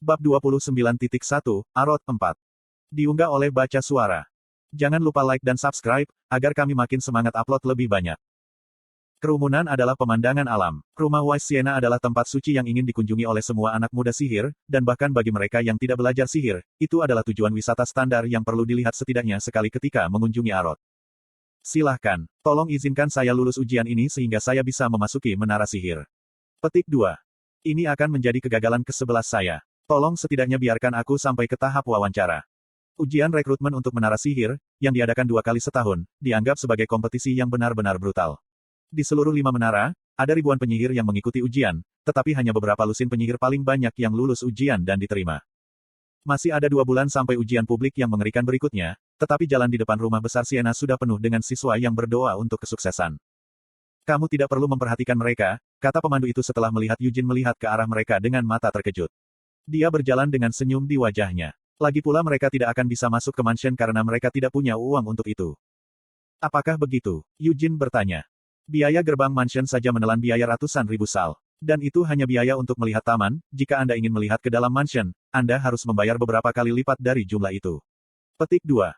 Bab 29.1, Arot 4. Diunggah oleh Baca Suara. Jangan lupa like dan subscribe, agar kami makin semangat upload lebih banyak. Kerumunan adalah pemandangan alam. Rumah Wise Siena adalah tempat suci yang ingin dikunjungi oleh semua anak muda sihir, dan bahkan bagi mereka yang tidak belajar sihir, itu adalah tujuan wisata standar yang perlu dilihat setidaknya sekali ketika mengunjungi Arot. Silahkan, tolong izinkan saya lulus ujian ini sehingga saya bisa memasuki menara sihir. Petik 2. Ini akan menjadi kegagalan ke-11 saya. Tolong setidaknya biarkan aku sampai ke tahap wawancara. Ujian rekrutmen untuk menara sihir, yang diadakan 2 kali setahun, dianggap sebagai kompetisi yang benar-benar brutal. Di seluruh 5 menara, ada ribuan penyihir yang mengikuti ujian, tetapi hanya beberapa lusin penyihir paling banyak yang lulus ujian dan diterima. Masih ada 2 bulan sampai ujian publik yang mengerikan berikutnya, tetapi jalan di depan rumah besar Siena sudah penuh dengan siswa yang berdoa untuk kesuksesan. Kamu tidak perlu memperhatikan mereka, kata pemandu itu setelah melihat Eugene melihat ke arah mereka dengan mata terkejut. Dia berjalan dengan senyum di wajahnya. Lagi pula mereka tidak akan bisa masuk ke mansion karena mereka tidak punya uang untuk itu. Apakah begitu? Eugene bertanya. Biaya gerbang mansion saja menelan biaya ratusan ribu sal. Dan itu hanya biaya untuk melihat taman, jika Anda ingin melihat ke dalam mansion, Anda harus membayar beberapa kali lipat dari jumlah itu. Petik 2.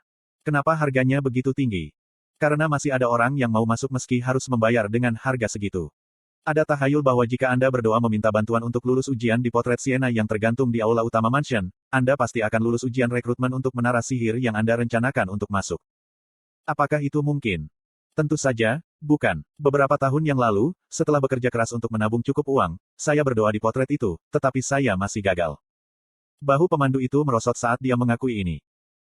Kenapa harganya begitu tinggi? Karena masih ada orang yang mau masuk meski harus membayar dengan harga segitu. Ada tahayul bahwa jika Anda berdoa meminta bantuan untuk lulus ujian di potret Siena yang tergantung di aula utama mansion, Anda pasti akan lulus ujian rekrutmen untuk menara sihir yang Anda rencanakan untuk masuk. Apakah itu mungkin? Tentu saja, bukan. Beberapa tahun yang lalu, setelah bekerja keras untuk menabung cukup uang, saya berdoa di potret itu, tetapi saya masih gagal. Bahu pemandu itu merosot saat dia mengakui ini.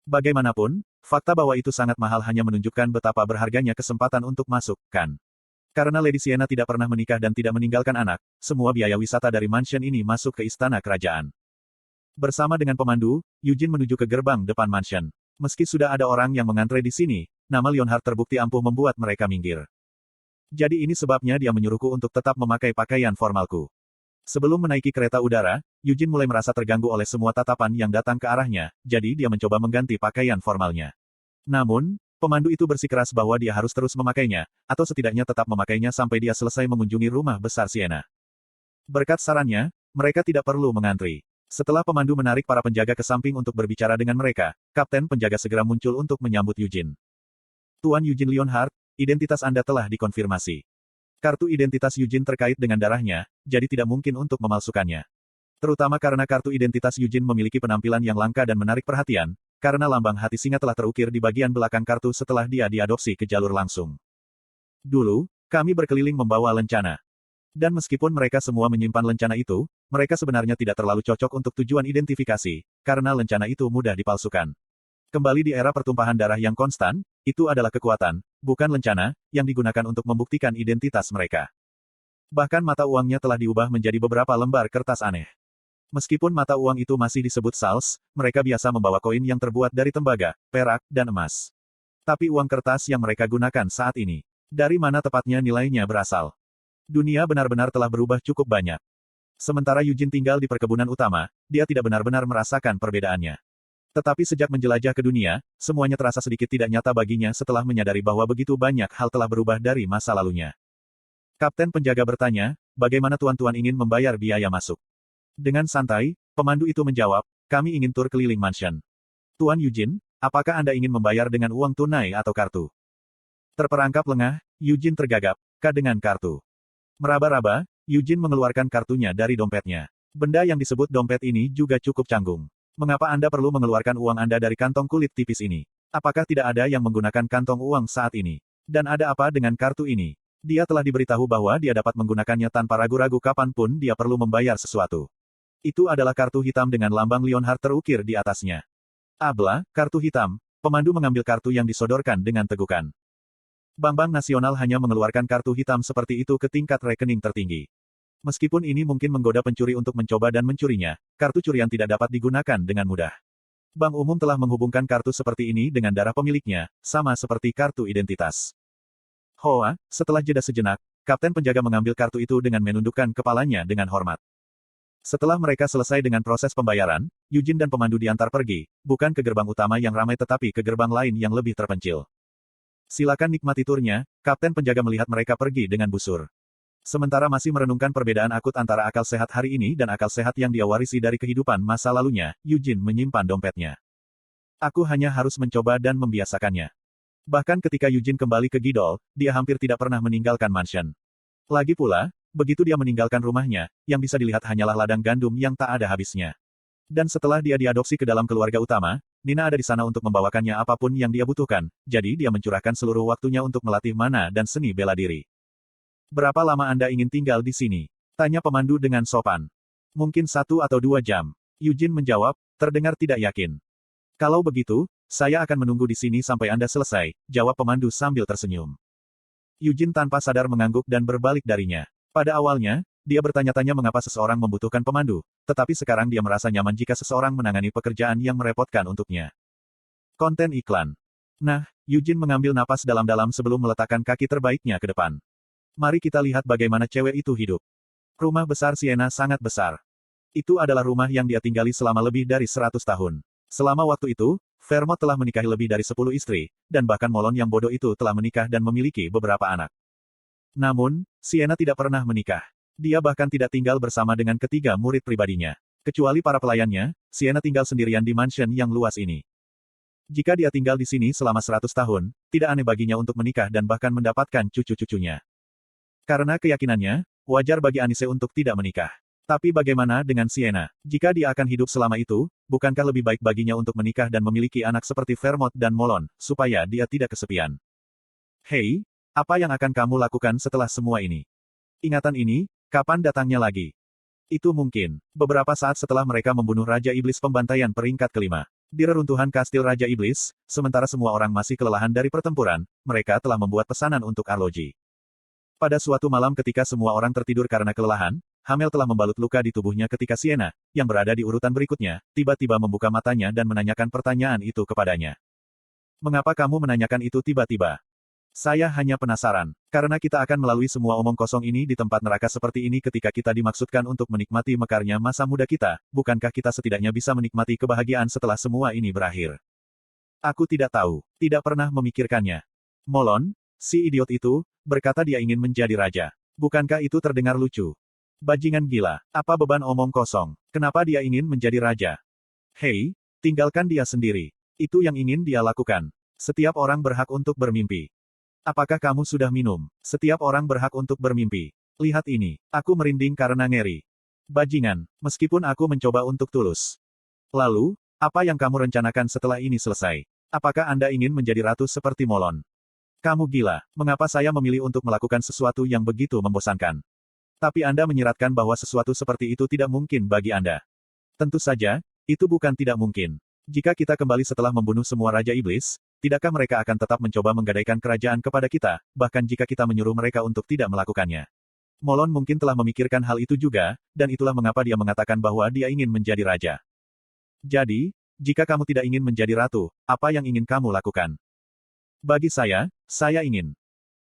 Bagaimanapun, fakta bahwa itu sangat mahal hanya menunjukkan betapa berharganya kesempatan untuk masuk, kan? Karena Lady Siena tidak pernah menikah dan tidak meninggalkan anak, semua biaya wisata dari mansion ini masuk ke istana kerajaan. Bersama dengan pemandu, Eugene menuju ke gerbang depan mansion. Meski sudah ada orang yang mengantre di sini, nama Leonhard terbukti ampuh membuat mereka minggir. Jadi ini sebabnya dia menyuruhku untuk tetap memakai pakaian formalku. Sebelum menaiki kereta udara, Eugene mulai merasa terganggu oleh semua tatapan yang datang ke arahnya, jadi dia mencoba mengganti pakaian formalnya. Namun, pemandu itu bersikeras bahwa dia harus terus memakainya, atau setidaknya tetap memakainya sampai dia selesai mengunjungi rumah besar Siena. Berkat sarannya, mereka tidak perlu mengantri. Setelah pemandu menarik para penjaga ke samping untuk berbicara dengan mereka, kapten penjaga segera muncul untuk menyambut Eugene. Tuan Eugene Leonhard, identitas Anda telah dikonfirmasi. Kartu identitas Eugene terkait dengan darahnya, jadi tidak mungkin untuk memalsukannya. Terutama karena kartu identitas Eugene memiliki penampilan yang langka dan menarik perhatian, karena lambang hati singa telah terukir di bagian belakang kartu setelah dia diadopsi ke jalur langsung. Dulu, kami berkeliling membawa lencana. Dan meskipun mereka semua menyimpan lencana itu, mereka sebenarnya tidak terlalu cocok untuk tujuan identifikasi, karena lencana itu mudah dipalsukan. Kembali di era pertumpahan darah yang konstan, itu adalah kekuatan, bukan lencana, yang digunakan untuk membuktikan identitas mereka. Bahkan mata uangnya telah diubah menjadi beberapa lembar kertas aneh. Meskipun mata uang itu masih disebut sals, mereka biasa membawa koin yang terbuat dari tembaga, perak, dan emas. Tapi uang kertas yang mereka gunakan saat ini, dari mana tepatnya nilainya berasal? Dunia benar-benar telah berubah cukup banyak. Sementara Eugene tinggal di perkebunan utama, dia tidak benar-benar merasakan perbedaannya. Tetapi sejak menjelajah ke dunia, semuanya terasa sedikit tidak nyata baginya setelah menyadari bahwa begitu banyak hal telah berubah dari masa lalunya. Kapten penjaga bertanya, bagaimana tuan-tuan ingin membayar biaya masuk? Dengan santai, pemandu itu menjawab, kami ingin tur keliling mansion. Tuan Eugene, apakah Anda ingin membayar dengan uang tunai atau kartu? Terperangkap lengah, Eugene tergagap, dengan kartu. Meraba-raba, Eugene mengeluarkan kartunya dari dompetnya. Benda yang disebut dompet ini juga cukup canggung. Mengapa Anda perlu mengeluarkan uang Anda dari kantong kulit tipis ini? Apakah tidak ada yang menggunakan kantong uang saat ini? Dan ada apa dengan kartu ini? Dia telah diberitahu bahwa dia dapat menggunakannya tanpa ragu-ragu kapanpun dia perlu membayar sesuatu. Itu adalah kartu hitam dengan lambang Leonhard terukir di atasnya. Abla, kartu hitam. Pemandu mengambil kartu yang disodorkan dengan tegukan. Bank Nasional hanya mengeluarkan kartu hitam seperti itu ke tingkat rekening tertinggi. Meskipun ini mungkin menggoda pencuri untuk mencoba dan mencurinya, kartu curian tidak dapat digunakan dengan mudah. Bank umum telah menghubungkan kartu seperti ini dengan darah pemiliknya, sama seperti kartu identitas. Hoa, setelah jeda sejenak, kapten penjaga mengambil kartu itu dengan menundukkan kepalanya dengan hormat. Setelah mereka selesai dengan proses pembayaran, Eugene dan pemandu diantar pergi, bukan ke gerbang utama yang ramai tetapi ke gerbang lain yang lebih terpencil. Silakan nikmati turnya, kapten penjaga melihat mereka pergi dengan busur. Sementara masih merenungkan perbedaan akut antara akal sehat hari ini dan akal sehat yang dia warisi dari kehidupan masa lalunya, Eugene menyimpan dompetnya. Aku hanya harus mencoba dan membiasakannya. Bahkan ketika Eugene kembali ke Gidol, dia hampir tidak pernah meninggalkan mansion. Lagi pula, begitu dia meninggalkan rumahnya, yang bisa dilihat hanyalah ladang gandum yang tak ada habisnya. Dan setelah dia diadopsi ke dalam keluarga utama, Nina ada di sana untuk membawakannya apapun yang dia butuhkan, jadi dia mencurahkan seluruh waktunya untuk melatih mana dan seni bela diri. Berapa lama Anda ingin tinggal di sini? Tanya pemandu dengan sopan. Mungkin 1 atau 2 jam. Eugene menjawab, terdengar tidak yakin. Kalau begitu, saya akan menunggu di sini sampai Anda selesai, jawab pemandu sambil tersenyum. Eugene tanpa sadar mengangguk dan berbalik darinya. Pada awalnya, dia bertanya-tanya mengapa seseorang membutuhkan pemandu, tetapi sekarang dia merasa nyaman jika seseorang menangani pekerjaan yang merepotkan untuknya. Konten iklan. Nah, Eugene mengambil napas dalam-dalam sebelum meletakkan kaki terbaiknya ke depan. Mari kita lihat bagaimana cewek itu hidup. Rumah besar Sienna sangat besar. Itu adalah rumah yang dia tinggali selama lebih dari 100 tahun. Selama waktu itu, Vermont telah menikahi lebih dari 10 istri, dan bahkan Molon yang bodoh itu telah menikah dan memiliki beberapa anak. Namun, Sienna tidak pernah menikah. Dia bahkan tidak tinggal bersama dengan ketiga murid pribadinya. Kecuali para pelayannya, Sienna tinggal sendirian di mansion yang luas ini. Jika dia tinggal di sini selama 100 tahun, tidak aneh baginya untuk menikah dan bahkan mendapatkan cucu-cucunya. Karena keyakinannya, wajar bagi Anise untuk tidak menikah. Tapi bagaimana dengan Sienna? Jika dia akan hidup selama itu, bukankah lebih baik baginya untuk menikah dan memiliki anak seperti Vermont dan Molon, supaya dia tidak kesepian? Hei, apa yang akan kamu lakukan setelah semua ini? Ingatan ini, kapan datangnya lagi? Itu mungkin, beberapa saat setelah mereka membunuh Raja Iblis pembantaian peringkat kelima. Di reruntuhan kastil Raja Iblis, sementara semua orang masih kelelahan dari pertempuran, mereka telah membuat pesanan untuk arloji. Pada suatu malam ketika semua orang tertidur karena kelelahan, Hamel telah membalut luka di tubuhnya ketika Sienna, yang berada di urutan berikutnya, tiba-tiba membuka matanya dan menanyakan pertanyaan itu kepadanya. Mengapa kamu menanyakan itu tiba-tiba? Saya hanya penasaran, karena kita akan melalui semua omong kosong ini di tempat neraka seperti ini ketika kita dimaksudkan untuk menikmati mekarnya masa muda kita, bukankah kita setidaknya bisa menikmati kebahagiaan setelah semua ini berakhir? Aku tidak tahu, tidak pernah memikirkannya. Molon, si idiot itu, berkata dia ingin menjadi raja. Bukankah itu terdengar lucu? Bajingan gila, apa beban omong kosong? Kenapa dia ingin menjadi raja? Hei, tinggalkan dia sendiri. Itu yang ingin dia lakukan. Setiap orang berhak untuk bermimpi. Apakah kamu sudah minum? Setiap orang berhak untuk bermimpi. Lihat ini, aku merinding karena ngeri. Bajingan, meskipun aku mencoba untuk tulus. Lalu, apa yang kamu rencanakan setelah ini selesai? Apakah Anda ingin menjadi ratu seperti Molon? Kamu gila, mengapa saya memilih untuk melakukan sesuatu yang begitu membosankan? Tapi Anda menyiratkan bahwa sesuatu seperti itu tidak mungkin bagi Anda. Tentu saja, itu bukan tidak mungkin. Jika kita kembali setelah membunuh semua Raja Iblis, tidakkah mereka akan tetap mencoba menggadaikan kerajaan kepada kita, bahkan jika kita menyuruh mereka untuk tidak melakukannya? Molon mungkin telah memikirkan hal itu juga, dan itulah mengapa dia mengatakan bahwa dia ingin menjadi raja. Jadi, jika kamu tidak ingin menjadi ratu, apa yang ingin kamu lakukan? Bagi saya ingin.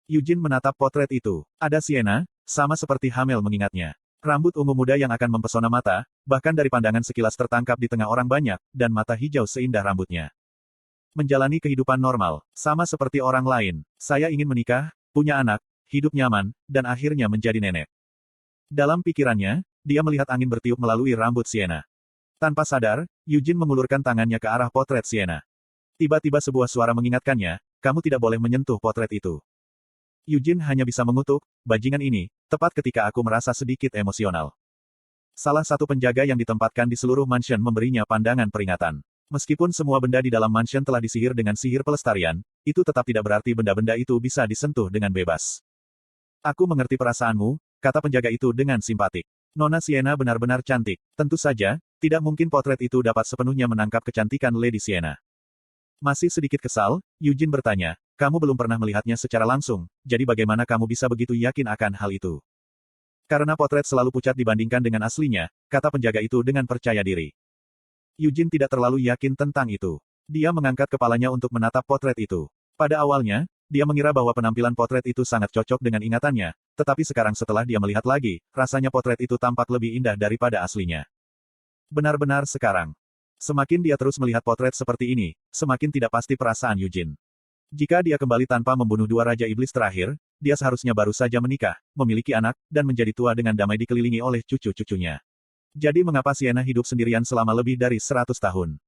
Eugene menatap potret itu. Ada Sienna, sama seperti Hamel mengingatnya. Rambut ungu muda yang akan mempesona mata, bahkan dari pandangan sekilas tertangkap di tengah orang banyak, dan mata hijau seindah rambutnya. Menjalani kehidupan normal, sama seperti orang lain. Saya ingin menikah, punya anak, hidup nyaman, dan akhirnya menjadi nenek. Dalam pikirannya, dia melihat angin bertiup melalui rambut Sienna. Tanpa sadar, Eugene mengulurkan tangannya ke arah potret Sienna. Tiba-tiba sebuah suara mengingatkannya, kamu tidak boleh menyentuh potret itu. Eugene hanya bisa mengutuk, bajingan ini, tepat ketika aku merasa sedikit emosional. Salah satu penjaga yang ditempatkan di seluruh mansion memberinya pandangan peringatan. Meskipun semua benda di dalam mansion telah disihir dengan sihir pelestarian, itu tetap tidak berarti benda-benda itu bisa disentuh dengan bebas. Aku mengerti perasaanmu, kata penjaga itu dengan simpatik. Nona Sienna benar-benar cantik. Tentu saja, tidak mungkin potret itu dapat sepenuhnya menangkap kecantikan Lady Sienna. Masih sedikit kesal, Eugene bertanya, kamu belum pernah melihatnya secara langsung, jadi bagaimana kamu bisa begitu yakin akan hal itu? Karena potret selalu pucat dibandingkan dengan aslinya, kata penjaga itu dengan percaya diri. Eugene tidak terlalu yakin tentang itu. Dia mengangkat kepalanya untuk menatap potret itu. Pada awalnya, dia mengira bahwa penampilan potret itu sangat cocok dengan ingatannya, tetapi sekarang setelah dia melihat lagi, rasanya potret itu tampak lebih indah daripada aslinya. Benar-benar sekarang. Semakin dia terus melihat potret seperti ini, semakin tidak pasti perasaan Eugene. Jika dia kembali tanpa membunuh dua Raja Iblis terakhir, dia seharusnya baru saja menikah, memiliki anak, dan menjadi tua dengan damai dikelilingi oleh cucu-cucunya. Jadi mengapa Sienna hidup sendirian selama lebih dari 100 tahun?